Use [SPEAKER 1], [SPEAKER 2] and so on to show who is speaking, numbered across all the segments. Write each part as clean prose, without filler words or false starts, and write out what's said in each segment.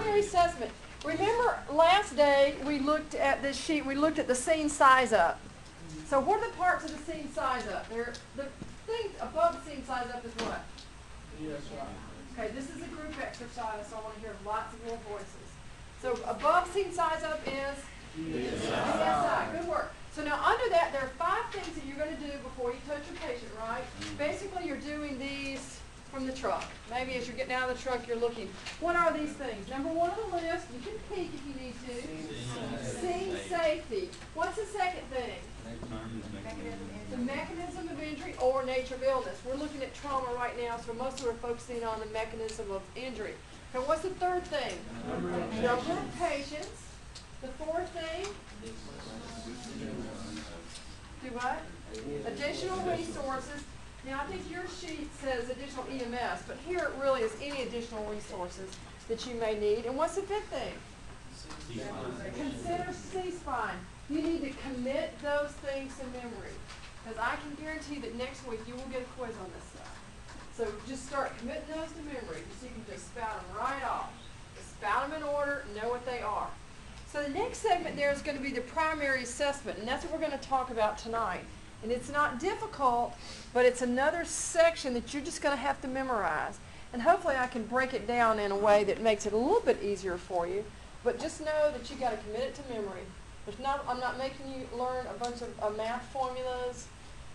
[SPEAKER 1] primary assessment. Remember last day we looked at this sheet, we looked at the scene size up. So what are the parts of the scene size up? The thing above the scene size up is what?
[SPEAKER 2] Yes,
[SPEAKER 1] okay, this is a group exercise, so I want to hear lots of your voices. So above scene size up is? DSI. Good work. So now under that, there are 5 things that you're going to do before you touch your patient, right? Basically, you're doing these from the truck. Maybe as you're getting out of the truck, you're looking. What are these things? Number 1 on the list, you can peek if you need to. Scene safety. What's the second thing? The mechanism of injury or nature of illness. We're looking at trauma right now, so most of us are focusing on the mechanism of injury. Now, what's the third thing? Number of patients. The 4th thing? Do what? Additional resources. Now, I think your sheet says additional EMS, but here it really is any additional resources that you may need. And what's the 5th thing? Consider C-spine. You need to commit those things to memory, because I can guarantee that next week you will get a quiz on this stuff. So just start committing those to memory, so you can just spout them right off. Just spout them in order, know what they are. So the next segment there is going to be the primary assessment, and that's what we're going to talk about tonight. And it's not difficult, but it's another section that you're just going to have to memorize. And hopefully I can break it down in a way that makes it a little bit easier for you. But just know that you got to commit it to memory. I'm not making you learn a bunch of math formulas,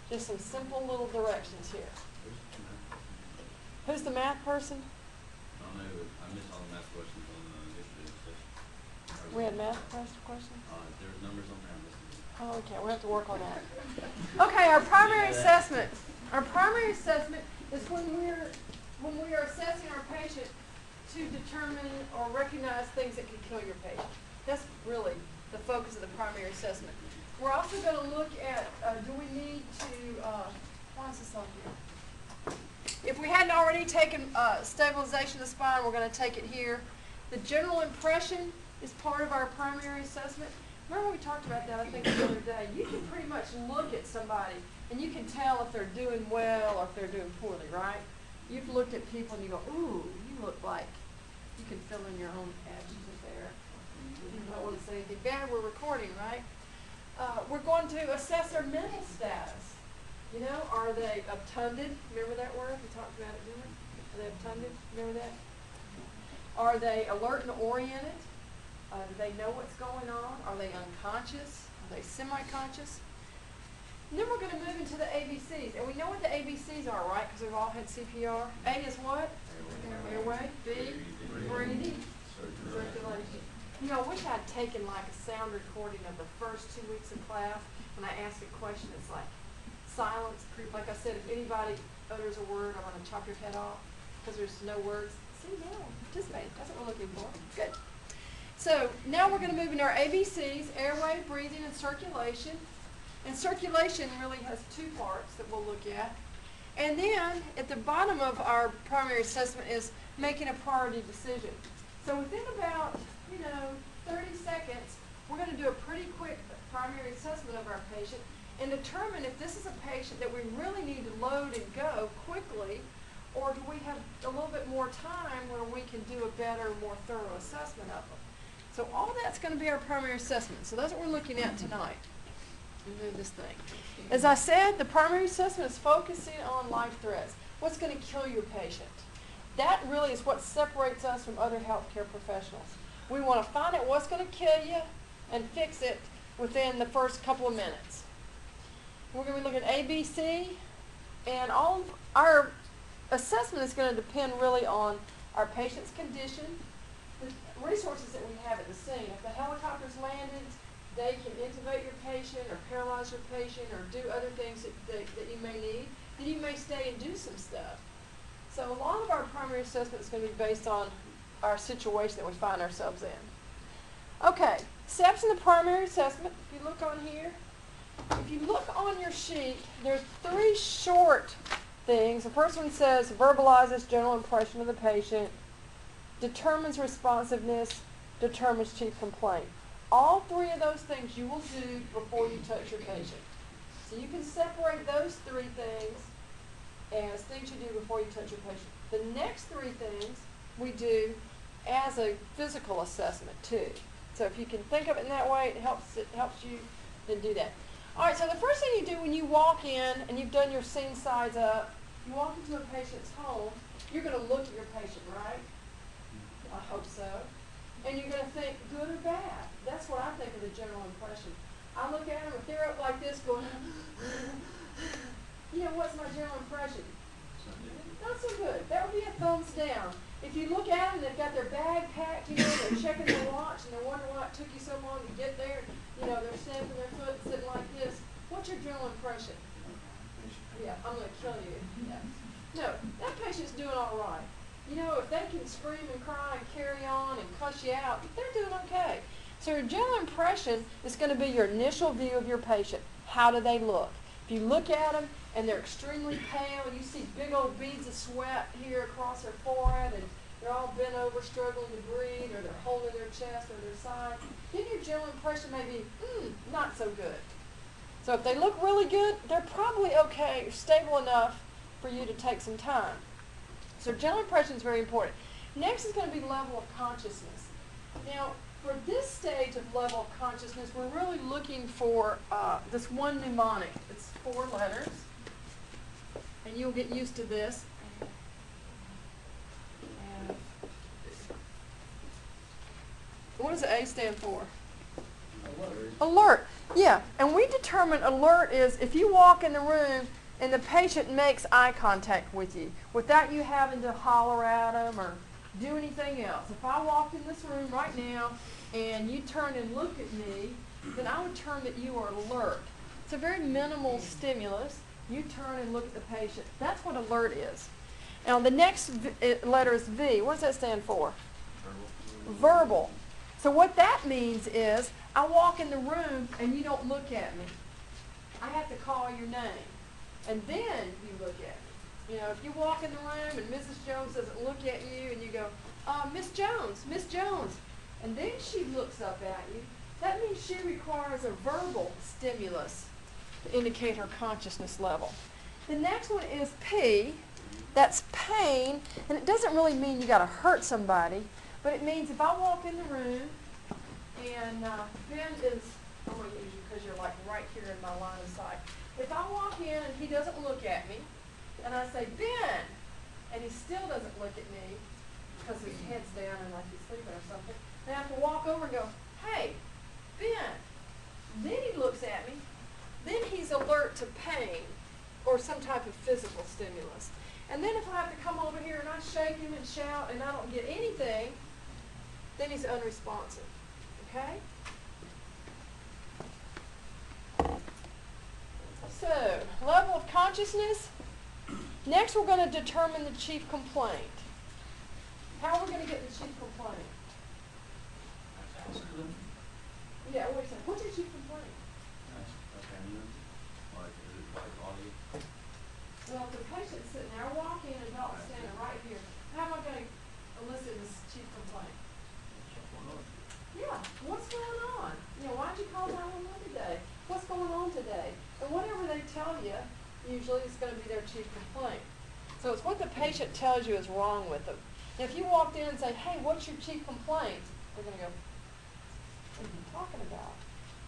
[SPEAKER 1] just some simple little directions here. Who's the math person?
[SPEAKER 3] I don't know, I missed all the math questions on yesterday's session.
[SPEAKER 1] We had math questions?
[SPEAKER 3] There was numbers on there, I missed them.
[SPEAKER 1] Oh, okay, we'll have to work on that. Okay, our primary assessment. Our primary assessment is when we are assessing our patient to determine or recognize things that could kill your patient. That's really the focus of the primary assessment. We're also going to look at, do we need to, why is this on here? If we hadn't already taken stabilization of the spine, we're going to take it here. The general impression is part of our primary assessment. Remember we talked about that, I think, the other day. You can pretty much look at somebody and you can tell if they're doing well or if they're doing poorly, right? You've looked at people and you go, ooh, you look like you can fill in your own adjective there. You don't want to say anything bad, we're recording, right? We're going to assess their mental status. You know, are they obtunded? Remember that word? We talked about it, didn't we? Are they obtunded? Remember that? Are they alert and oriented? Do they know what's going on? Are they unconscious? Are they semi-conscious? And then we're going to move into the ABCs. And we know what the ABCs are, right? Because we've all had CPR. A is what? Airway. B, breathing. Circulation. You know, I wish I'd taken like a sound recording of the first 2 weeks of class. When I ask a question, it's like silence. Like I said, if anybody utters a word, I'm going to chop your head off because there's no words. See, no, participate. That's what we're looking for. Good. So now we're going to move into our ABCs, airway, breathing, and circulation. And circulation really has 2 parts that we'll look at. And then at the bottom of our primary assessment is making a priority decision. So within about, 30 seconds, we're going to do a pretty quick primary assessment of our patient and determine if this is a patient that we really need to load and go quickly, or do we have a little bit more time where we can do a better, more thorough assessment of them. So all that's going to be our primary assessment. So that's what we're looking at tonight. Move this thing. As I said, the primary assessment is focusing on life threats. What's going to kill your patient? That really is what separates us from other healthcare professionals. We want to find out what's going to kill you and fix it within the first couple of minutes. We're going to be looking at ABC, and all of our assessment is going to depend really on our patient's condition, the resources that we have at the scene. If the helicopter's landed, they can intubate your patient or paralyze your patient or do other things that you may need. Then you may stay and do some stuff. So a lot of our primary assessment is going to be based on our situation that we find ourselves in. Okay, steps in the primary assessment. If you look on here, if you look on your sheet, there's 3 short things. The first one says verbalizes general impression of the patient, determines responsiveness, determines chief complaint. All 3 of those things you will do before you touch your patient. So you can separate those 3 things as things you do before you touch your patient. The next 3 things we do as a physical assessment too. So if you can think of it in that way, it helps you then do that. All right, so the first thing you do when you walk in and you've done your scene size up, you walk into a patient's home, you're going to look at your patient, right? I hope so. And you're going to think good or bad. That's what I think of the general impression. I look at them, if they're up like this going, you know, what's my general impression? Not so good. That would be a thumbs down. If you look at them, they've got their bag packed, you know, they're checking their watch and they're wondering why it took you so long to get there. You know, they're stamping their foot and sitting like this. What's your general impression? Yeah, I'm going to kill you. Yeah. No, that patient's doing all right. You know, if they can scream and cry and carry on and cuss you out, they're doing okay. So your general impression is going to be your initial view of your patient. How do they look? If you look at them and they're extremely pale, and you see big old beads of sweat here across their forehead, and they're all bent over struggling to breathe, or they're holding their chest or their side, then your general impression may be, not so good. So if they look really good, they're probably okay, stable enough for you to take some time. So general impression is very important. Next is going to be level of consciousness. Now, for this stage of level of consciousness, we're really looking for this one mnemonic. It's 4 letters, and you'll get used to this. And what does A stand for? Alert. Alert. Yeah, and we determine alert is if you walk in the room and the patient makes eye contact with you without you having to holler at them or do anything else. If I walked in this room right now and you turn and look at me, then I would term that you are alert. It's a very minimal stimulus. You turn and look at the patient. That's what alert is. Now the next letter is V. What does that stand for? Verbal. Verbal. So what that means is I walk in the room and you don't look at me. I have to call your name. And then you look at me. You know, if you walk in the room and Mrs. Jones doesn't look at you and you go, Miss Jones, and then she looks up at you, that means she requires a verbal stimulus to indicate her consciousness level. The next one is P. That's pain, and it doesn't really mean you got to hurt somebody, but it means if I walk in the room and Ben is, I'm going to use you because you're like right here in my line of sight. If I walk in and he doesn't look at me, and I say, Ben, and he still doesn't look at me because his head's down and like he's sleeping or something, then I have to walk over and go, hey, Ben. Then he looks at me. Then he's alert to pain or some type of physical stimulus. And then if I have to come over here and I shake him and shout and I don't get anything, then he's unresponsive. Okay? So, level of consciousness. Next, we're going to determine the chief complaint. How are we going to get the chief complaint? Yeah, wait a second. What's your chief complaint? Well, if the patient's sitting there, I walk in and adult's standing right here. How am I going to elicit this chief complaint? Yeah, what's going on? You know, why'd you call 911 today? What's going on today? And whatever they tell you, usually it's going to be their chief complaint. So it's what the patient tells you is wrong with them. Now, if you walked in and say, hey, what's your chief complaint? They're going to go, what are you talking about?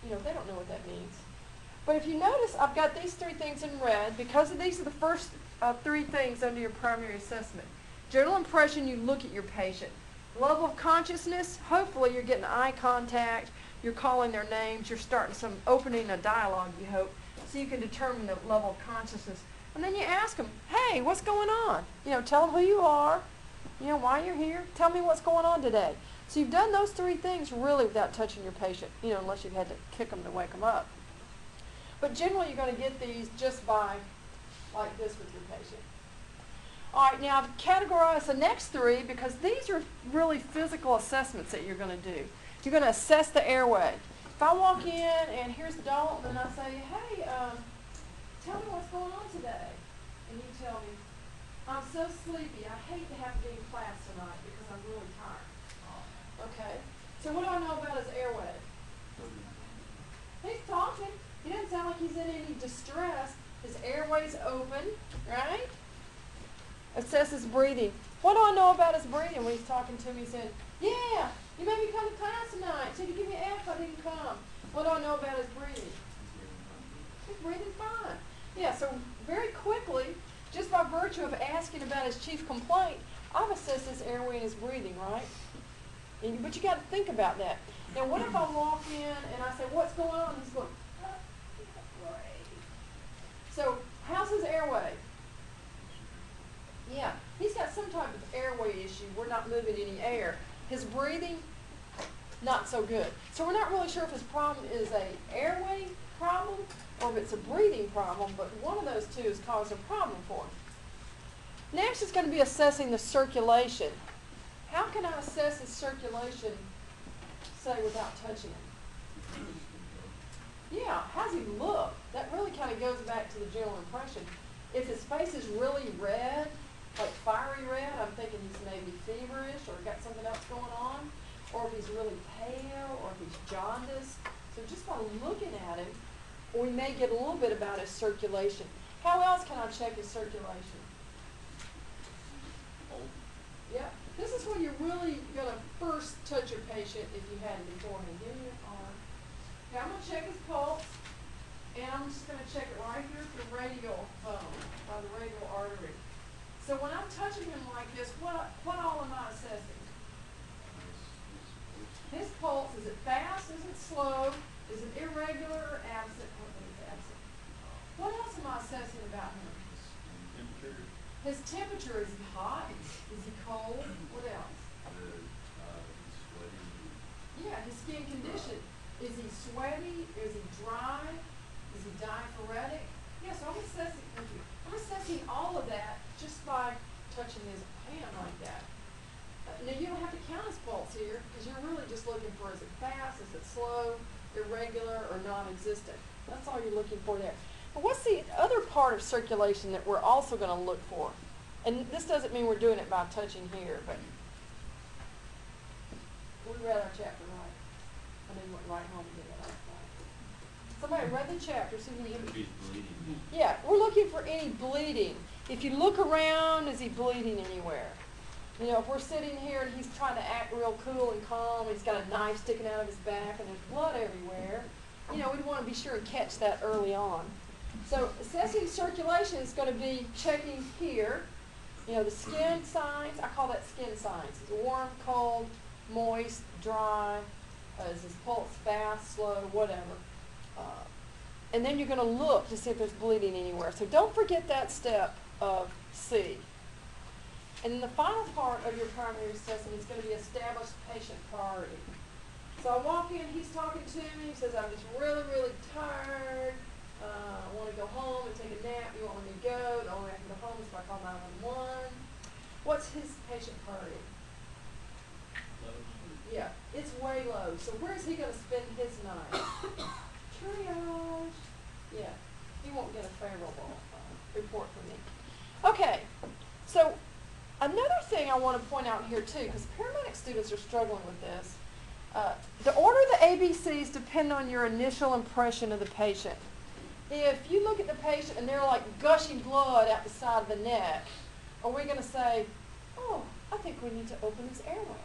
[SPEAKER 1] You know, they don't know what that means. But if you notice, I've got these 3 things in red because these are the first 3 things under your primary assessment. General impression, you look at your patient. Level of consciousness, hopefully you're getting eye contact, you're calling their names, you're starting opening a dialogue, you hope, so you can determine the level of consciousness. And then you ask them, hey, what's going on? You know, tell them who you are, you know, why you're here, tell me what's going on today. So you've done those 3 things really without touching your patient, you know, unless you've had to kick them to wake them up. But generally you're going to get these just by like this with your patient. All right, now I've categorized the next 3 because these are really physical assessments that you're going to do. You're going to assess the airway. If I walk in and here's Dalton and I say, hey, tell me what's going on today. And you tell me, I'm so sleepy. I hate to have to be in class tonight because I'm really tired. Okay, so what do I know about his airway? He's talking. He doesn't sound like he's in any distress. His airway's open, right? Assess his breathing. What do I know about his breathing? When he's talking to me, he said, yeah, you made me come to class tonight. Said you give me an F, I didn't come. What do I know about his breathing? He's breathing fine. Yeah, so very quickly, just by virtue of asking about his chief complaint, I've assessed his airway and his breathing, right? But you got to think about that. Now, what if I walk in and I say, what's going on? He's going, so how's his airway? Yeah, he's got some type of airway issue. We're not moving any air. His breathing, not so good. So we're not really sure if his problem is a airway problem or if it's a breathing problem, but one of those two has caused a problem for him. Next is going to be assessing the circulation. How can I assess his circulation, say, without touching him? Yeah, how's he look? That really kind of goes back to the general impression. If his face is really red, like fiery red, I'm thinking he's maybe feverish or got something else going on. Or if he's really pale or if he's jaundiced. So just by looking at him, we may get a little bit about his circulation. How else can I check his circulation? Yeah, this is when you're really going to first touch your patient if you hadn't beforehand. Give me your arm. Okay, I'm going to check his pulse, and I'm just going to check it right here at the radial bone, by the radial artery. So when I'm touching him like this, what all am I assessing? His pulse, is it fast, is it slow, is it irregular or absent? I think it's absent. What else am I assessing about him? His temperature, is he hot? Is he cold? What else? Yeah, his skin condition. Is he sweaty? Is he dry? Is he diaphoretic? Yeah, so I'm assessing all of that just by touching his hand like that. Now, you don't have to count his pulse here because you're really just looking for, is it fast, is it slow, irregular, or non-existent. That's all you're looking for there. But what's the other part of circulation that we're also going to look for? And this doesn't mean we're doing it by touching here, but we read our chapter right. I didn't went right home and did it last night. Somebody read the chapter, so you can
[SPEAKER 3] If he's bleeding.
[SPEAKER 1] yeah, we're looking for any bleeding. If you look around, is he bleeding anywhere? You know, if we're sitting here and he's trying to act real cool and calm, he's got a knife sticking out of his back and there's blood everywhere, you know, we'd want to be sure and catch that early on. So assessing circulation is going to be checking here, you know, the skin signs. I call that skin signs. Is it warm, cold, moist, dry? Is his pulse fast, slow, whatever? And then you're going to look to see if there's bleeding anywhere. So don't forget that step of C. And then the final part of your primary assessment is going to be establish patient priority. So I walk in, he's talking to me, he says, I'm just really, really tired. I want to go home and take a nap. You want me to go? The only way I can go home is if I call 911. What's his patient priority? Yeah, it's way low. So where's he going to spend his night? Triage. Yeah, he won't get a favorable report from me. Okay, so another thing I want to point out here too, because paramedic students are struggling with this. The order of the ABCs depend on your initial impression of the patient. If you look at the patient and they're like gushing blood out the side of the neck, are we going to say, oh, I think we need to open his airway?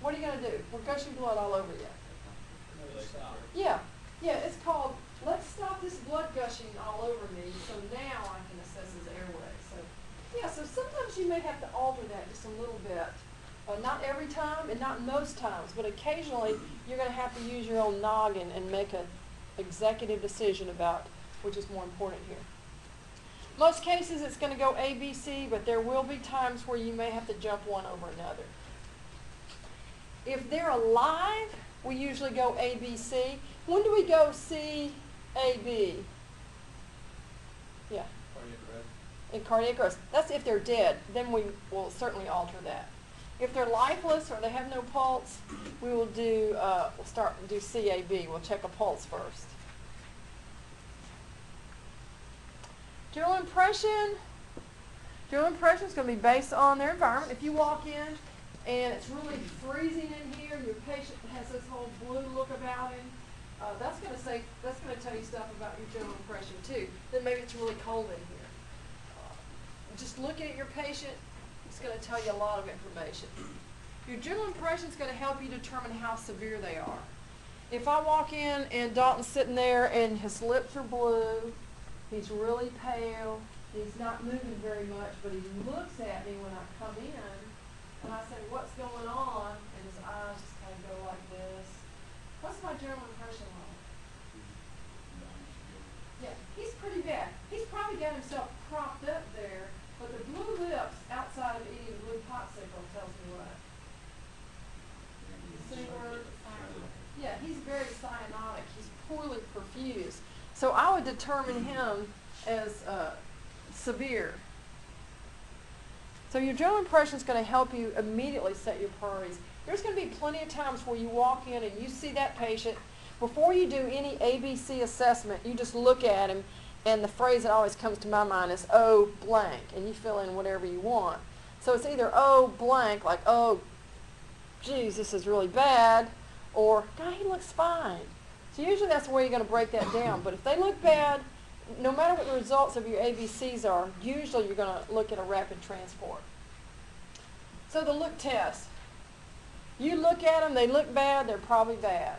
[SPEAKER 1] What are you going to do? We're gushing blood all over you. Yeah, it's called, let's stop this blood gushing all over me so now I can assess his airway. So, yeah, so sometimes you may have to alter that just a little bit. Not every time and not most times, but occasionally you're going to have to use your own noggin and make an executive decision about which is more important here. Most cases it's going to go A, B, C, but there will be times where you may have to jump one over another. If they're alive, we usually go A, B, C. When do we go C, A, B? Yeah. In cardiac arrest. That's if they're dead. Then we will certainly alter that. If they're lifeless or they have no pulse, we will do, do CAB. We'll check a pulse first. General impression. General impression is going to be based on their environment. If you walk in and it's really freezing in here and your patient has this whole blue look about him, that's going to tell you stuff about your general impression too. Then maybe it's really cold in here. Just looking at your patient, his going to tell you a lot of information. Your general impression is going to help you determine how severe they are. If I walk in and Dalton's sitting there and his lips are blue, he's really pale, he's not moving very much, but he looks at me when I come in, and I say, what's going on? And his eyes just kind of go like this. What's my general impression like? Yeah, he's pretty bad. He's probably got himself propped up there, but the blue lips outside of eating a blue popsicle tells me what? See where? Yeah, he's very cyanotic. He's poorly perfused. So I would determine him as severe. So your general impression is going to help you immediately set your priorities. There's going to be plenty of times where you walk in and you see that patient. Before you do any ABC assessment, you just look at him, and the phrase that always comes to my mind is, oh, blank, and you fill in whatever you want. So it's either, oh, blank, like, oh, geez, this is really bad, or, God, he looks fine. So usually that's the way you're going to break that down. But if they look bad, no matter what the results of your ABCs are, usually you're going to look at a rapid transport. So the look test. You look at them, they look bad, they're probably bad.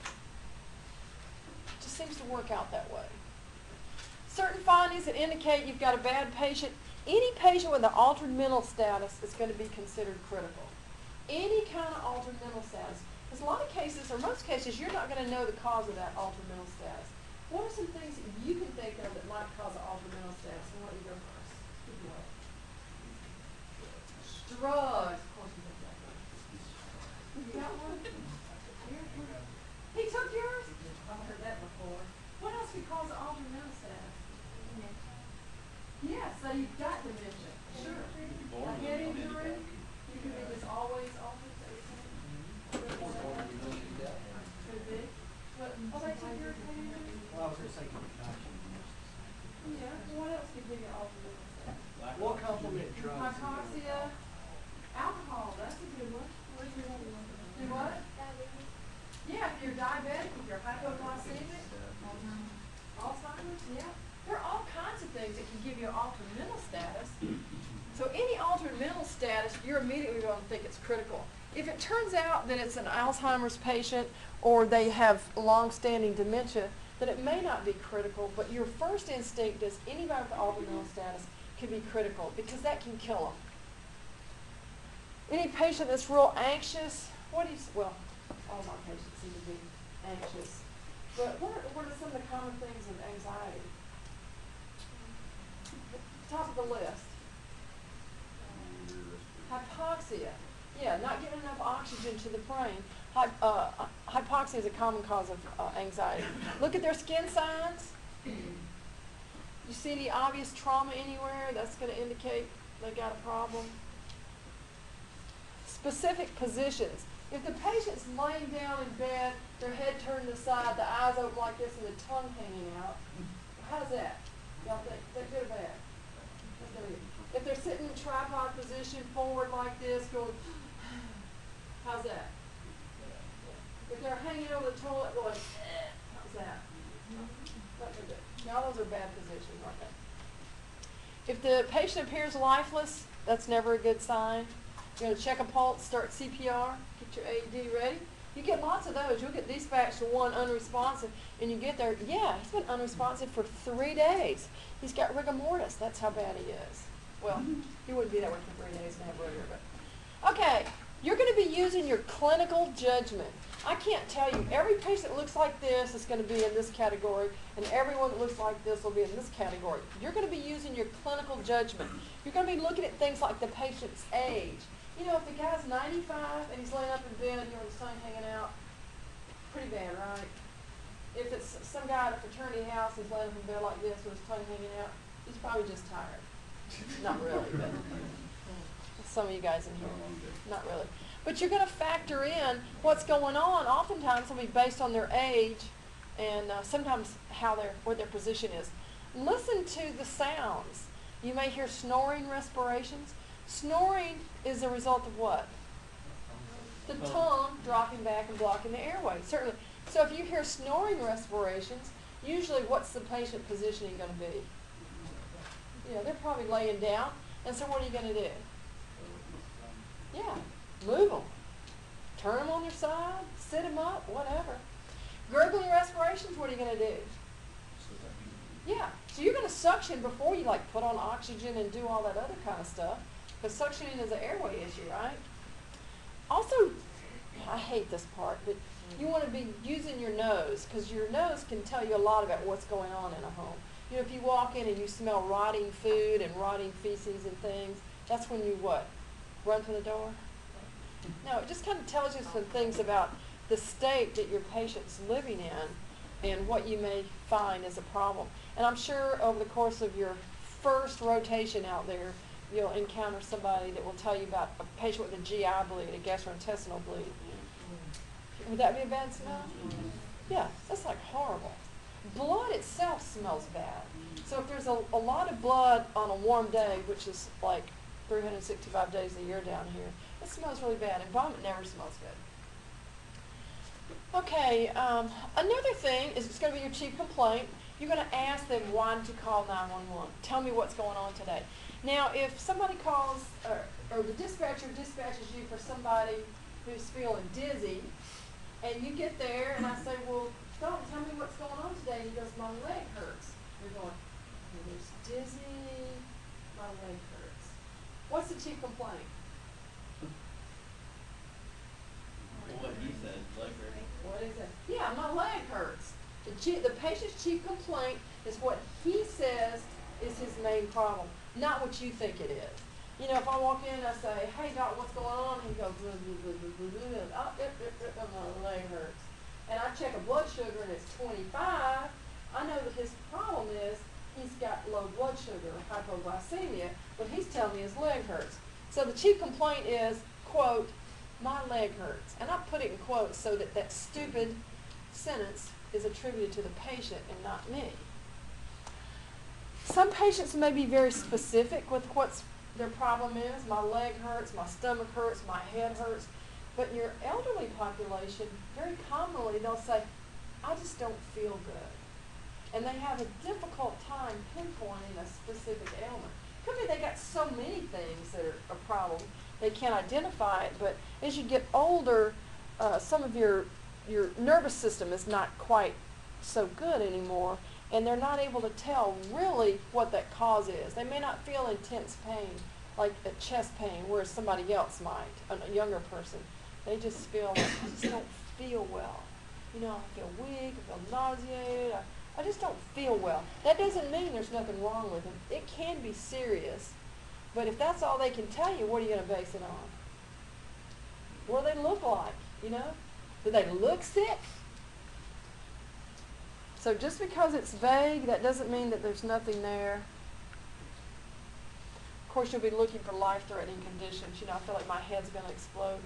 [SPEAKER 1] It just seems to work out that way. Certain findings that indicate you've got a bad patient. Any patient with an altered mental status is going to be considered critical. Any kind of altered mental status. Because a lot of cases, or most cases, you're not going to know the cause of that altered mental status. What are some things that you can think of that might cause an altered mental status? And let you go first. Drugs. Of course you think that one. You got one? He took yours? I've heard that before. What else could cause an altered mental status? Yeah, so you've got dementia. Sure. A head injury. You could be just always altered. Could be. But, oh, they took yours, head injury?
[SPEAKER 2] Well, I was going to say concussion.
[SPEAKER 1] Yeah. What else could give you altered mental status?
[SPEAKER 2] What complement drugs?
[SPEAKER 1] Hypoxia. Alcohol, that's a good one. What is your other one? Do what? Yeah, if you're diabetic, if you're hypoglycemic, Alzheimer's, yeah. There are all kinds of things that can give you an altered mental status. So any altered mental status, you're immediately going to think it's critical. If it turns out that it's an Alzheimer's patient or they have long-standing dementia, then it may not be critical, but your first instinct is anybody with altered mental status can be critical because that can kill them. Any patient that's real anxious, well, all my patients seem to be anxious. But what are some of the common things of anxiety? Top of the list. Hypoxia. Yeah, not getting enough oxygen to the brain. Hypoxia is a common cause of anxiety. Look at their skin signs. You see any obvious trauma anywhere, that's going to indicate they got a problem. Specific positions. If the patient's laying down in bed, their head turned to the side, the eyes open like this, and the tongue hanging out, how's that? Y'all think? Is that good or bad? That's good. If they're sitting in tripod position, forward like this, going, how's that? If they're hanging over the toilet, going, how's that? That's good. Now those are bad positions, aren't they? If the patient appears lifeless, that's never a good sign. You're going to check a pulse, start CPR, get your AED ready. You get lots of those. You'll get dispatched to one unresponsive, and you get there, yeah, he's been unresponsive for 3 days. He's got rigor mortis. That's how bad he is. Well, he wouldn't be that way for 3 days and have rigor, but. Okay, you're going to be using your clinical judgment. I can't tell you, every patient that looks like this is going to be in this category, and everyone that looks like this will be in this category. You're going to be using your clinical judgment. You're going to be looking at things like the patient's age. You know, if the guy's 95 and he's laying up in bed, you know, the sun hanging out, pretty bad, right? If it's some guy at a fraternity house who's laying up in bed like this with his tongue hanging out, he's probably just tired. Not really, but some of you guys in here, not really. But you're going to factor in what's going on. Oftentimes it'll be based on their age and sometimes what their position is. Listen to the sounds. You may hear snoring respirations. Snoring is a result of what? The tongue dropping back and blocking the airway, certainly. So if you hear snoring respirations, usually what's the patient positioning going to be? You know, they're probably laying down, and so what are you going to do? sit him up, whatever. Gurgling respirations, what are you going to do? Yeah, so you're going to suction before you like put on oxygen and do all that other kind of stuff. Because suctioning is an airway issue, right? Also, I hate this part, but you want to be using your nose because your nose can tell you a lot about what's going on in a home. You know, if you walk in and you smell rotting food and rotting feces and things, that's when you what? Run for the door? No, it just kind of tells you some things about the state that your patient's living in and what you may find as a problem. And I'm sure over the course of your first rotation out there, you'll encounter somebody that will tell you about a patient with a GI bleed, a gastrointestinal bleed. Would that be a bad smell? Yeah, that's like horrible. Blood itself smells bad. So if there's a lot of blood on a warm day, which is like 365 days a year down here, it smells really bad, and vomit never smells good. Okay, another thing is it's going to be your chief complaint. You're going to ask them, why did you call 911? Tell me what's going on today. Now, if somebody calls, or the dispatcher dispatches you for somebody who's feeling dizzy, and you get there, and I say, well, don't tell me what's going on today. And he goes, my leg hurts. You're going, well, there's dizzy, my leg hurts. What's the chief complaint?
[SPEAKER 3] What he said, leg hurt.
[SPEAKER 1] What is it? Yeah, my leg hurts. The patient's chief complaint is what he says is his main problem, not what you think it is. You know, if I walk in and I say, hey, doc, what's going on? He goes, blah, blah, blah, blah, blah, blah. Oh, my leg hurts. And I check a blood sugar and it's 25. I know that his problem is he's got low blood sugar, hypoglycemia, but he's telling me his leg hurts. So the chief complaint is, quote, my leg hurts. And I put it in quotes so that that stupid sentence is attributed to the patient and not me. Some patients may be very specific with what's their problem is. My leg hurts, my stomach hurts, my head hurts. But in your elderly population, very commonly they'll say, I just don't feel good. And they have a difficult time pinpointing a specific ailment. Could be they got so many things that are a problem, they can't identify it. But as you get older, some of your nervous system is not quite so good anymore, and they're not able to tell really what that cause is. They may not feel intense pain, like a chest pain, whereas somebody else might, a younger person. They just feel, I just don't feel well. You know, I feel weak, I feel nauseated, I just don't feel well. That doesn't mean there's nothing wrong with them. It can be serious, but if that's all they can tell you, what are you going to base it on? What do they look like, you know? Do they look sick? So just because it's vague, that doesn't mean that there's nothing there. Of course, you'll be looking for life-threatening conditions. You know, I feel like my head's going to explode.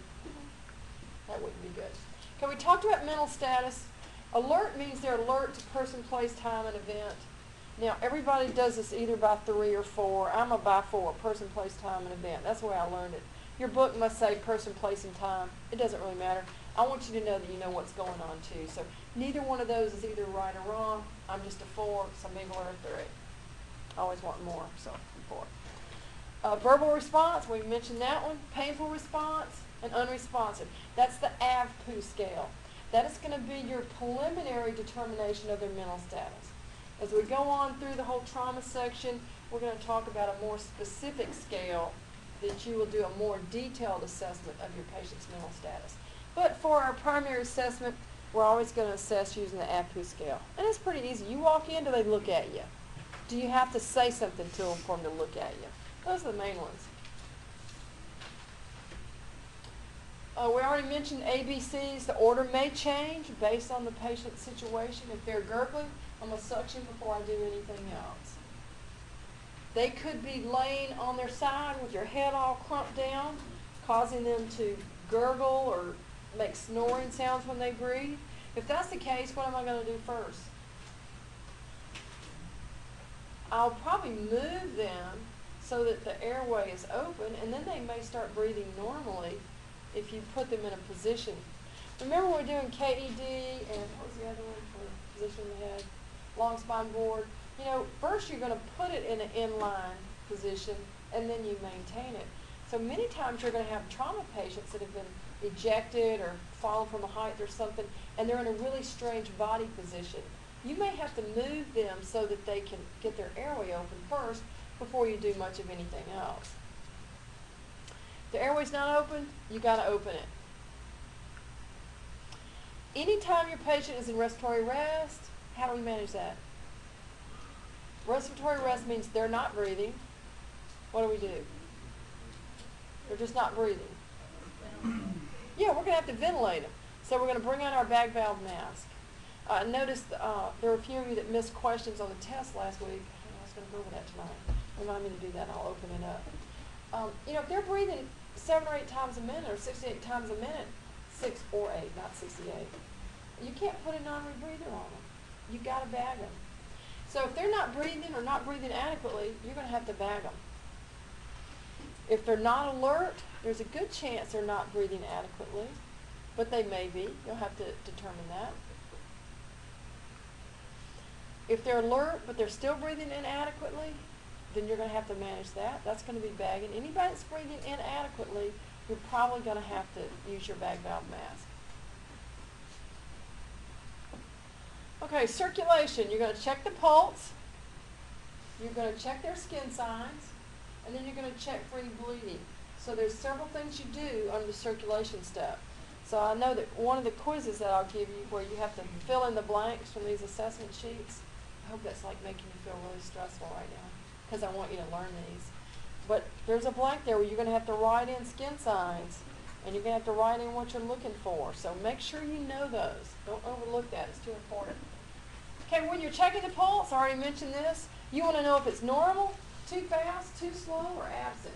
[SPEAKER 1] That wouldn't be good. Okay, we talked about mental status. Alert means they're alert to person, place, time, and event. Now, everybody does this either by 3 or 4. I'm a by 4, person, place, time, and event. That's the way I learned it. Your book must say person, place, and time. It doesn't really matter. I want you to know that you know what's going on, too. So neither one of those is either right or wrong. I'm just a 4. Some people are a 3. I always want more, so I'm 4. Verbal response, we mentioned that one. Painful response and unresponsive. That's the AVPU scale. That is going to be your preliminary determination of their mental status. As we go on through the whole trauma section, we're going to talk about a more specific scale that you will do a more detailed assessment of your patient's mental status. But for our primary assessment, we're always going to assess using the AVPU scale. And it's pretty easy. You walk in, do they look at you? Do you have to say something to them for them to look at you? Those are the main ones. We already mentioned ABCs. The order may change based on the patient's situation. If they're gurgling, I'm going to suction before I do anything else. They could be laying on their side with your head all crumped down, causing them to gurgle or make snoring sounds when they breathe. If that's the case, what am I going to do first? I'll probably move them so that the airway is open, and then they may start breathing normally if you put them in a position. Remember when we were doing KED, and what was the other one for position of the head? Long spine board. You know, first you're going to put it in an inline position, and then you maintain it. So many times you're going to have trauma patients that have been ejected or fallen from a height or something, and they're in a really strange body position. You may have to move them so that they can get their airway open first before you do much of anything else. If the airway's not open, you got to open it. Anytime your patient is in respiratory rest, how do we manage that? Respiratory rest means they're not breathing. What do? They're just not breathing. Yeah, we're going to have to ventilate them. So we're going to bring out our bag valve mask. Notice there were a few of you that missed questions on the test last week. I was going to go over that tonight. Remind me to do that and I'll open it up. If they're breathing 7 or 8 times a minute or 68 times a minute, 6 or 8, not 68, you can't put a non-rebreather on them. You've got to bag them. So if they're not breathing or not breathing adequately, you're going to have to bag them. If they're not alert, there's a good chance they're not breathing adequately, but they may be. You'll have to determine that. If they're alert, but they're still breathing inadequately, then you're going to have to manage that. That's going to be bagging. Anybody that's breathing inadequately, you're probably going to have to use your bag valve mask. Okay, circulation. You're going to check the pulse. You're going to check their skin signs. And then you're going to check for any bleeding. So there's several things you do under the circulation step. So I know that one of the quizzes that I'll give you where you have to fill in the blanks from these assessment sheets, I hope that's like making you feel really stressful right now because I want you to learn these. But there's a blank there where you're going to have to write in skin signs and you're going to have to write in what you're looking for. So make sure you know those. Don't overlook that. It's too important. Okay, when you're checking the pulse, I already mentioned this, you want to know if it's normal, too fast, too slow, or absent.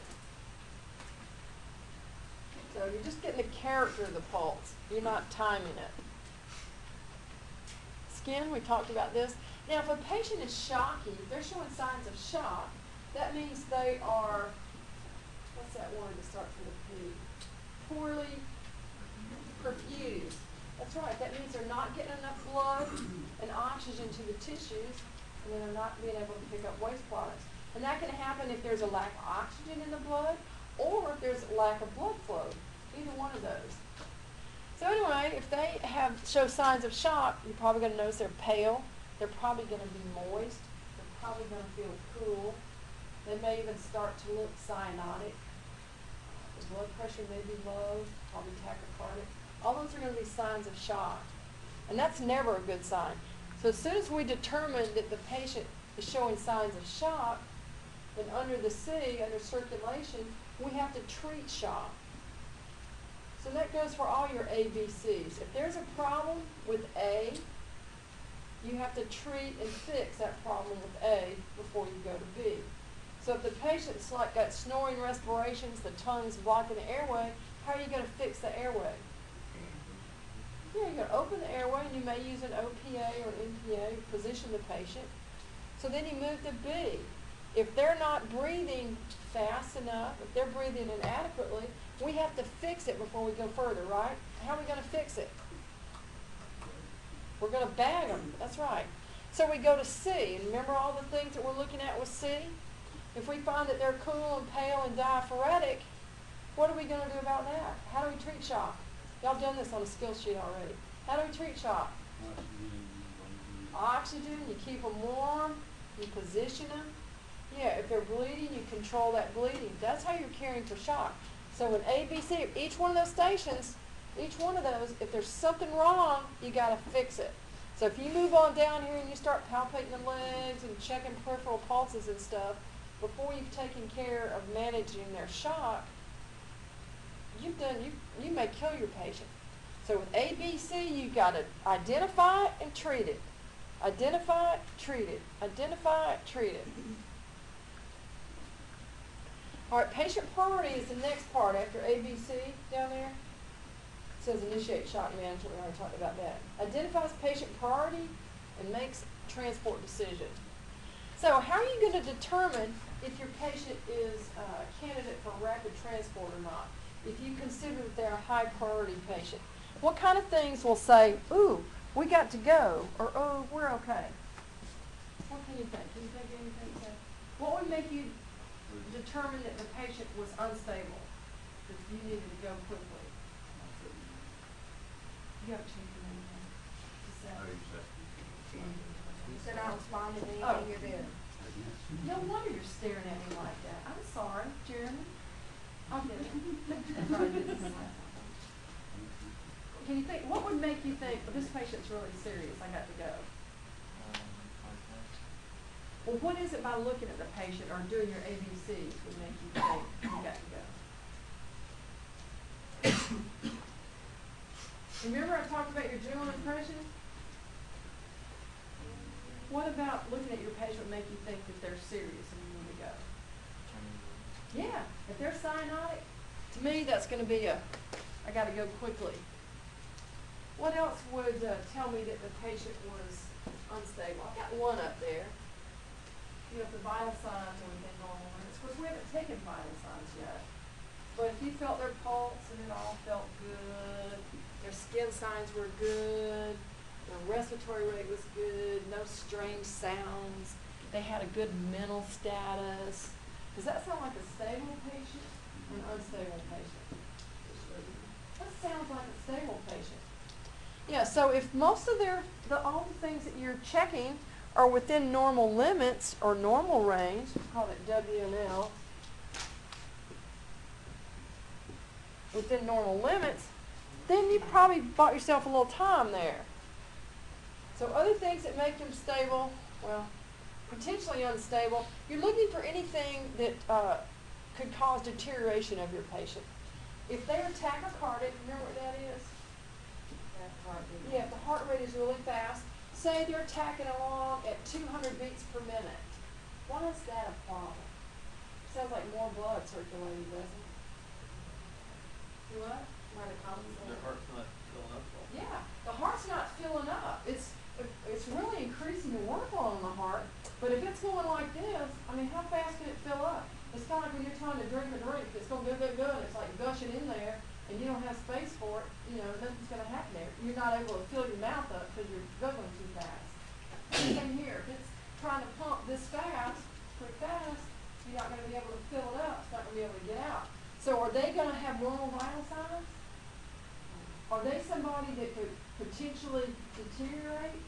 [SPEAKER 1] So you're just getting the character of the pulse. You're not timing it. Skin, we talked about this. Now, if a patient is shocky, if they're showing signs of shock, that means they are, what's that word that starts with a P? Poorly perfused. That's right. That means they're not getting enough blood and oxygen to the tissues, and then they're not being able to pick up waste products. And that can happen if there's a lack of oxygen in the blood or if there's a lack of blood flow, either one of those. So anyway, if they show signs of shock, you're probably going to notice they're pale. They're probably going to be moist. They're probably going to feel cool. They may even start to look cyanotic. The blood pressure may be low, probably tachycardic. All those are going to be signs of shock. And that's never a good sign. So as soon as we determine that the patient is showing signs of shock, then under the C, under circulation, we have to treat shock. So that goes for all your ABCs. If there's a problem with A, you have to treat and fix that problem with A before you go to B. So if the patient's like got snoring respirations, the tongue's blocking the airway, how are you going to fix the airway? Yeah, you're going to open the airway, and you may use an OPA or an NPA to position the patient. So then you move to B. If they're not breathing fast enough, if they're breathing inadequately, we have to fix it before we go further, right? How are we going to fix it? We're going to bag them. That's right. So we go to C. And remember all the things that we're looking at with C? If we find that they're cool and pale and diaphoretic, what are we going to do about that? How do we treat shock? Y'all done this on a skill sheet already. How do we treat shock? Oxygen, you keep them warm, you position them. Yeah, if they're bleeding, you control that bleeding. That's how you're caring for shock. So in ABC, each one of those stations, each one of those, if there's something wrong, you got to fix it. So if you move on down here and you start palpating the legs and checking peripheral pulses and stuff, before you've taken care of managing their shock, you may kill your patient. So with ABC, you've got to identify it and treat it. Identify it, treat it. Identify it, treat it. All right, patient priority is the next part after ABC down there. It says initiate shock management. We already talked about that. Identifies patient priority and makes transport decision. So how are you going to determine if your patient is a candidate for rapid transport or not? If you consider that they're a high priority patient. What kind of things will say, ooh, we got to go, or oh, we're okay? What can you think? Can you think of anything? What would make you determined that the patient was unstable, that you needed to go quickly. You have to change your name now. Just
[SPEAKER 3] How
[SPEAKER 1] that.
[SPEAKER 3] do you say?
[SPEAKER 4] You said I don't respond to
[SPEAKER 1] Oh.
[SPEAKER 4] anything you did.
[SPEAKER 1] No wonder you're staring at me like that. I'm sorry, Jeremy. I'll get it. I probably did this last time. Can you think, what would make you think, oh, this patient's really serious, I got to go? Well, what is it by looking at the patient or doing your ABCs would make you think you got to go? Remember I talked about your general impression? What about looking at your patient would make you think that they're serious and you need to go? Yeah, if they're cyanotic, to me that's going to be I got to go quickly. What else would tell me that the patient was unstable? I've got one up there. You know, if the vital signs are within normal limits. Of course, we haven't taken vital signs yet. But if you felt their pulse and it all felt good, their skin signs were good, their respiratory rate was good, no strange sounds, they had a good mental status. Does that sound like a stable patient or an unstable patient? That sounds like a stable patient. Yeah, so if most of all the things that you're checking are within normal limits or normal range, call it WNL, within normal limits, then you probably bought yourself a little time there. So other things that make them stable, well, potentially unstable, you're looking for anything that could cause deterioration of your patient. If they're tachycardic, remember what that is? Yeah, if the heart rate is really fast, say they're tacking along at 200 beats per minute. Why is that a problem? Sounds like more blood circulating, doesn't it? Do what?
[SPEAKER 5] Their heart's not filling up well.
[SPEAKER 1] Yeah, the heart's not filling up. It's really increasing the workload on the heart, but if it's going like this, I mean, how fast can it fill up? It's kind of like when you're trying to drink a drink. It's going to go, and it's like gushing in there, and you don't have space for it, you know, nothing's going to happen there. You're not able to fill your mouth up because you're guzzling too fast. Same here. If it's trying to pump this fast, pretty fast, you're not going to be able to fill it up. It's not going to be able to get out. So are they going to have normal vital signs? Are they somebody that could potentially deteriorate?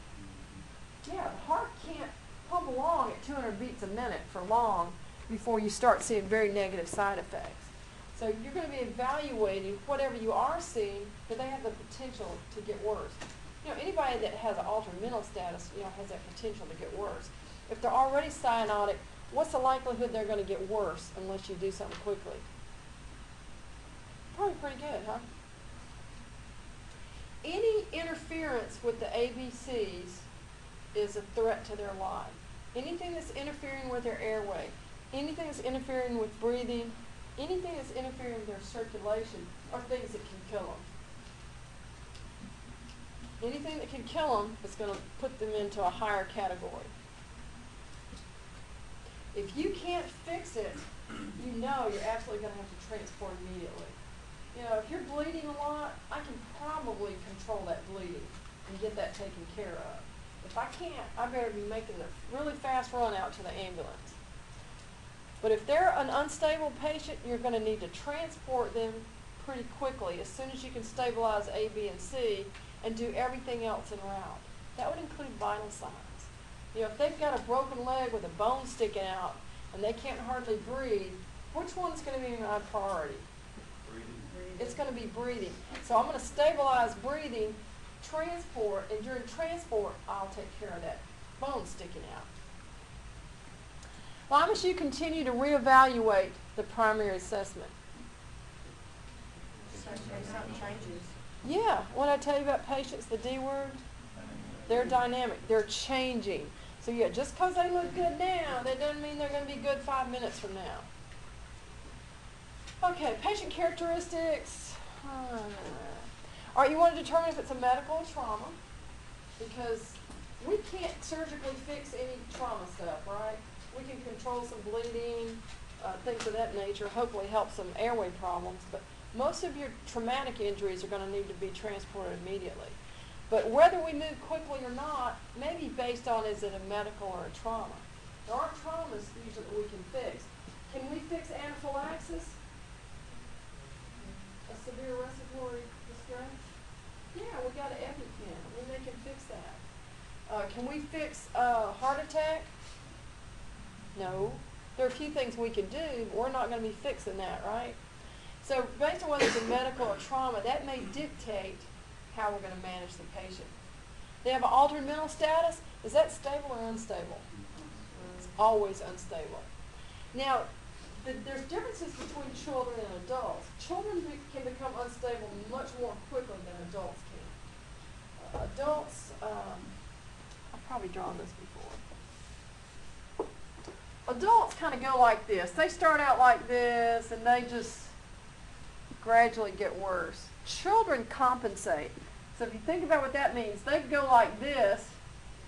[SPEAKER 1] Yeah, the heart can't pump along at 200 beats a minute for long before you start seeing very negative side effects. So you're going to be evaluating whatever you are seeing, do they have the potential to get worse? You know, anybody that has an altered mental status, you know, has that potential to get worse. If they're already cyanotic, what's the likelihood they're going to get worse unless you do something quickly? Probably pretty good, huh? Any interference with the ABCs is a threat to their life. Anything that's interfering with their airway, anything that's interfering with breathing, anything that's interfering with their circulation are things that can kill them. Anything that can kill them is going to put them into a higher category. If you can't fix it, you know you're absolutely going to have to transport immediately. You know, if you're bleeding a lot, I can probably control that bleeding and get that taken care of. If I can't, I better be making a really fast run out to the ambulance. But if they're an unstable patient, you're going to need to transport them pretty quickly as soon as you can stabilize A, B, and C and do everything else en route. That would include vital signs. You know, if they've got a broken leg with a bone sticking out and they can't hardly breathe, which one's going to be my priority?
[SPEAKER 5] Breathing.
[SPEAKER 1] It's going to be breathing. So I'm going to stabilize breathing, transport, and during transport, I'll take care of that bone sticking out. Why must you continue to reevaluate the primary assessment?
[SPEAKER 4] Something changes.
[SPEAKER 1] Yeah, what I tell you about patients, the D word, they're dynamic, they're changing. So yeah, just because they look good now, that doesn't mean they're going to be good 5 minutes from now. Okay, patient characteristics. All right, you want to determine if it's a medical or trauma, because we can't surgically fix any trauma stuff, right? We can control some bleeding, things of that nature, hopefully help some airway problems, but most of your traumatic injuries are going to need to be transported immediately. But whether we move quickly or not may be based on is it a medical or a trauma. There aren't traumas usually that we can fix. Can we fix anaphylaxis? A severe respiratory distress? Yeah, we got an EpiPen. They can fix that. Can we fix heart attack? No. There are a few things we can do, but we're not going to be fixing that, right? So based on whether it's a medical or trauma, that may dictate how we're going to manage the patient. They have an altered mental status. Is that stable or unstable? It's always unstable. Now, there's differences between children and adults. Children can become unstable much more quickly than adults can. Adults, I've probably drawn this before. Adults kind of go like this. They start out like this, and they just gradually get worse. Children compensate. So if you think about what that means, they go like this,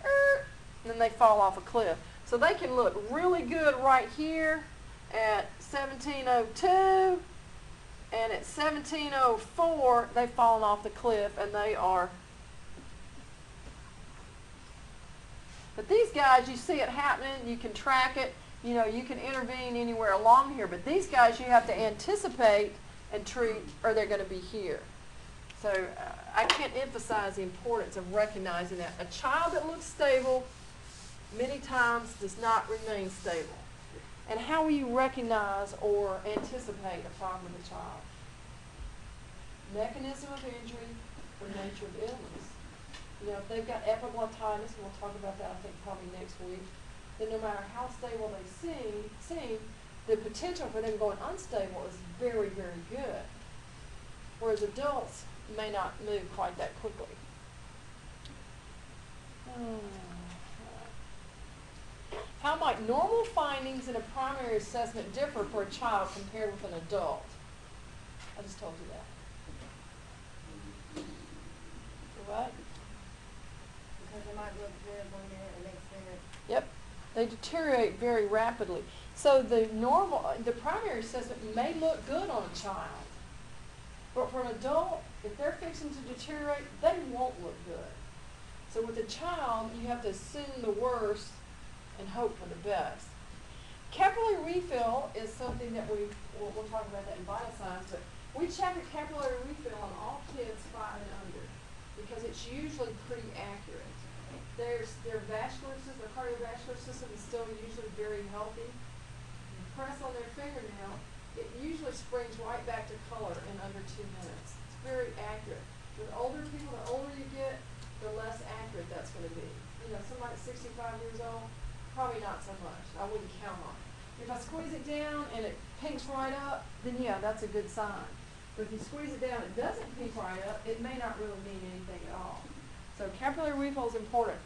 [SPEAKER 1] and then they fall off a cliff. So they can look really good right here at 1702, and at 1704, they've fallen off the cliff, and they are. But these guys, you see it happening, you can track it, you can intervene anywhere along here. But these guys, you have to anticipate and treat, or they're going to be here. So I can't emphasize the importance of recognizing that. A child that looks stable many times does not remain stable. And how will you recognize or anticipate a problem with a child? Mechanism of injury or nature of illness. If they've got epiglottitis, and we'll talk about that I think probably next week, then no matter how stable they seem, the potential for them going unstable is very, very good. Whereas adults may not move quite that quickly. How might normal findings in a primary assessment differ for a child compared with an adult? I just told you that. For what?
[SPEAKER 4] Because they might look good one minute and next minute.
[SPEAKER 1] Yep. They deteriorate very rapidly. So the primary assessment may look good on a child. But for an adult, if they're fixing to deteriorate, they won't look good. So with a child, you have to assume the worst and hope for the best. Capillary refill is something that we'll talk about that in vital signs, but we check a capillary refill on all kids 5 and under because it's usually pretty accurate. Their vascular system, their cardiovascular system is still usually very healthy. You press on their fingernail, it usually springs right back to color in under 2 minutes. It's very accurate. With older people, the older you get, the less accurate that's going to be. Somebody at 65 years old, probably not so much. I wouldn't count on it. If I squeeze it down and it pinks right up, then yeah, that's a good sign. But if you squeeze it down and it doesn't pink right up, it may not really mean anything at all. So capillary refill is important.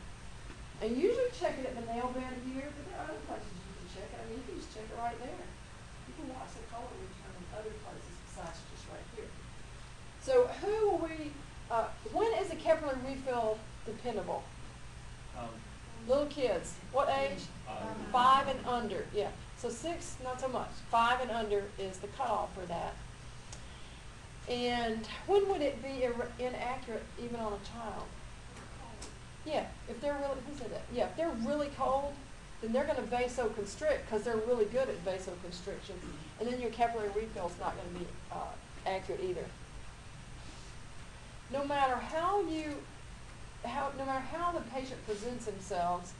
[SPEAKER 1] And usually check it at the nail bed here, but there are other places you can check it. I mean, you can just check it right there. You can watch the color return in other places besides just right here. So who will we, when is a capillary refill dependable? Little kids. What age? 5 and under. Yeah. So 6, not so much. 5 and under is the cutoff for that. And when would it be inaccurate even on a child? Yeah. If they're really, who said that? Yeah. If they're really cold, then they're going to vasoconstrict because they're really good at vasoconstriction. And then your capillary refill is not going to be accurate either. No matter how the patient presents themselves,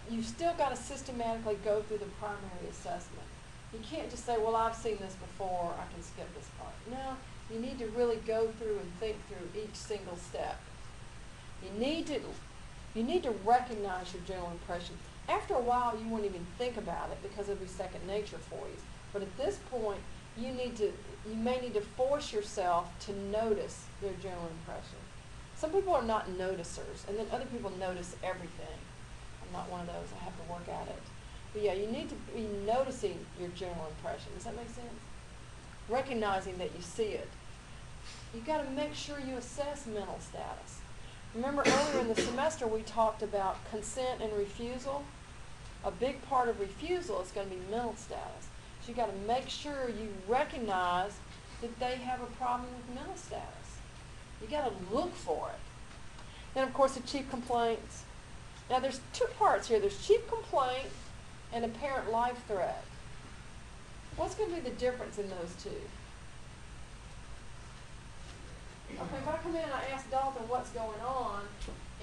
[SPEAKER 1] you've still got to systematically go through the primary assessment. You can't just say, well, I've seen this before, I can skip this part. No, you need to really go through and think through each single step. You need to recognize your general impression. After a while, you won't even think about it because it'll be second nature for you. But at this point, you may need to force yourself to notice their general impression. Some people are not noticers, and then other people notice everything. I'm not one of those. I have to work at it. But yeah, you need to be noticing your general impression. Does that make sense? Recognizing that you see it. You've got to make sure you assess mental status. Remember earlier in the semester we talked about consent and refusal? A big part of refusal is going to be mental status. So you've got to make sure you recognize that they have a problem with mental status. You got to look for it. Then, of course, the chief complaints. Now, there's 2 parts here. There's chief complaint and apparent life threat. What's going to be the difference in those two? Okay, if I come in and I ask Dalton what's going on,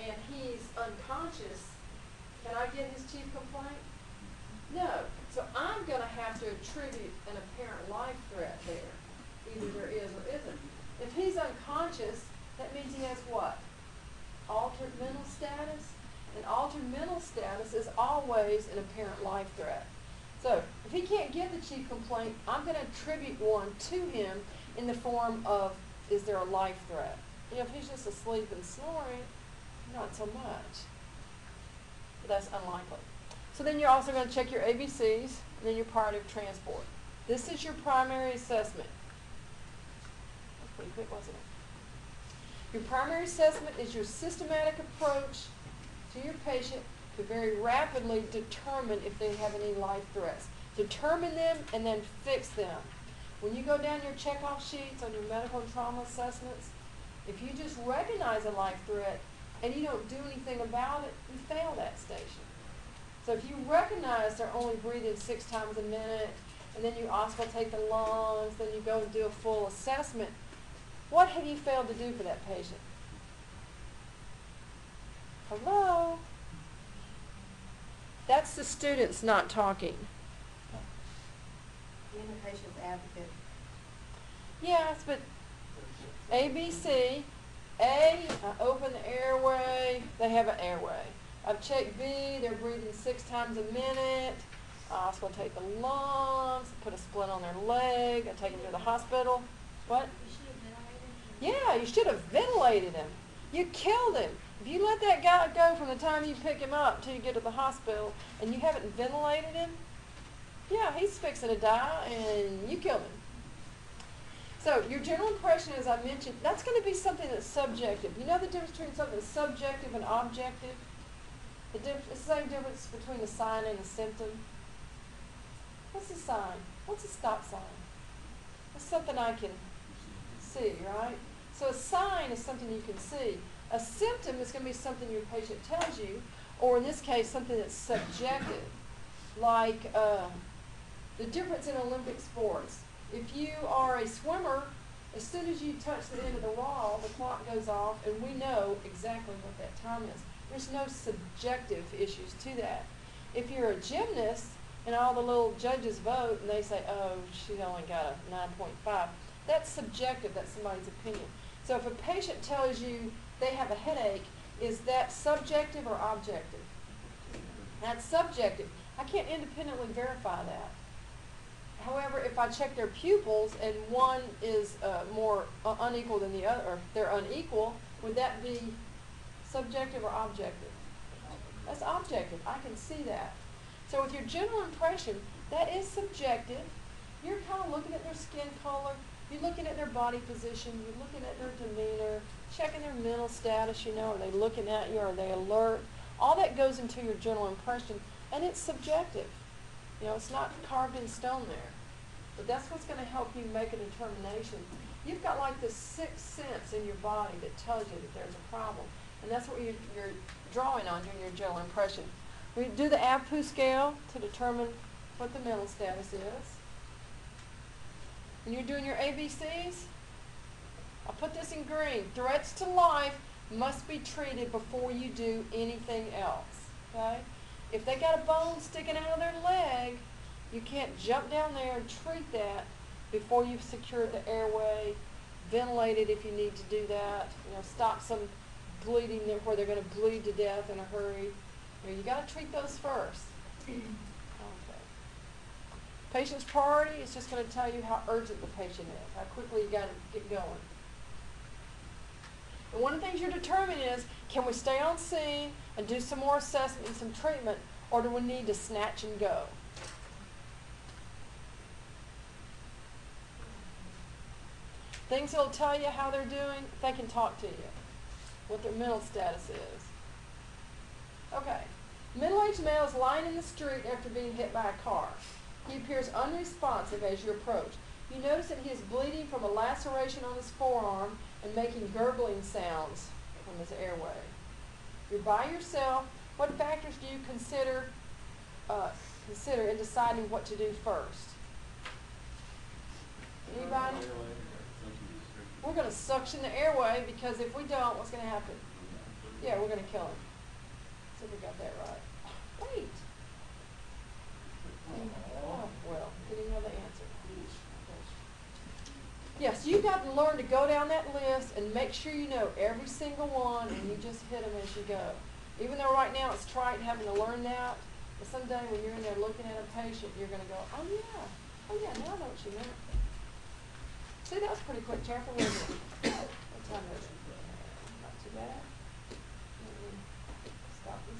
[SPEAKER 1] and he's unconscious, can I get his chief complaint? No. So I'm going to have to attribute an apparent life threat there. Either there is or isn't. If he's unconscious, that means he has what? Altered mental status? And altered mental status is always an apparent life threat. So if he can't get the chief complaint, I'm going to attribute one to him in the form of, is there a life threat? You know, if he's just asleep and snoring, not so much. But that's unlikely. So then you're also going to check your ABCs, and then your priority of transport. This is your primary assessment. That's pretty quick, wasn't it? Your primary assessment is your systematic approach to your patient to very rapidly determine if they have any life threats. Determine them and then fix them. When you go down your checkoff sheets on your medical and trauma assessments, if you just recognize a life threat and you don't do anything about it, you fail that station. So if you recognize they're only breathing 6 times a minute, and then you auscultate the lungs, then you go and do a full assessment, what have you failed to do for that patient? Hello? That's the students not talking.
[SPEAKER 4] Being the patient's advocate.
[SPEAKER 1] Yes, but ABC, A, I open the airway, they have an airway. I've checked B, they're breathing 6 times a minute. I auscultate the lungs, put a splint on their leg, I take them to the hospital. What? Yeah, you should have ventilated him. You killed him. If you let that guy go from the time you pick him up till you get to the hospital and you haven't ventilated him, yeah, he's fixing to die and you killed him. So your general impression, as I mentioned, that's going to be something that's subjective. You know the difference between something that's subjective and objective? It's the same difference between a sign and a symptom. What's a sign? What's a stop sign? It's something I can see, right? So a sign is something you can see. A symptom is going to be something your patient tells you, or in this case, something that's subjective. Like the difference in Olympic sports. If you are a swimmer, as soon as you touch the end of the wall, the clock goes off, and we know exactly what that time is. There's no subjective issues to that. If you're a gymnast, and all the little judges vote, and they say, oh, she only got a 9.5, that's subjective. That's somebody's opinion. So if a patient tells you they have a headache, is that subjective or objective? That's subjective. I can't independently verify that. However, if I check their pupils and one is more unequal than the other, or they're unequal, would that be subjective or objective? That's objective. I can see that. So with your general impression, that is subjective. You're kind of looking at their skin color. You're looking at their body position. You're looking at their demeanor, checking their mental status, you know, are they looking at you? Are they alert? All that goes into your general impression, and it's subjective. You know, it's not carved in stone there. But that's what's going to help you make a determination. You've got like this sixth sense in your body that tells you that there's a problem. And that's what you're drawing on during your general impression. We do the AVPU scale to determine what the mental status is. When you're doing your ABCs, I'll put this in green. Threats to life must be treated before you do anything else. Okay? If they got a bone sticking out of their leg, you can't jump down there and treat that before you've secured the airway, ventilate it if you need to do that, you know, stop some bleeding there where they're going to bleed to death in a hurry. You know, you got to treat those first. Okay. Patient's priority is just going to tell you how urgent the patient is, how quickly you got to get going. And one of the things you're determining is, can we stay on scene and do some more assessment and some treatment, or do we need to snatch and go? Things that'll tell you how they're doing, they can talk to you, what their mental status is. Okay. Middle-aged male is lying in the street after being hit by a car. He appears unresponsive as you approach. You notice that he is bleeding from a laceration on his forearm and making gurgling sounds from his airway. You're by yourself. What factors do you consider in deciding what to do first? Anybody? We're gonna suction the airway, because if we don't, what's gonna happen? Yeah, we're gonna kill him. See if we got that right. Wait. Oh, well, didn't know the answer. Yes, you got to learn to go down that list and make sure you know every single one, and you just hit them as you go. Even though right now it's trite having to learn that, but someday when you're in there looking at a patient, you're gonna go, oh yeah, now I know what you meant. See, that was pretty quick. Careful with it. What time is it? Not too bad. Let me stop this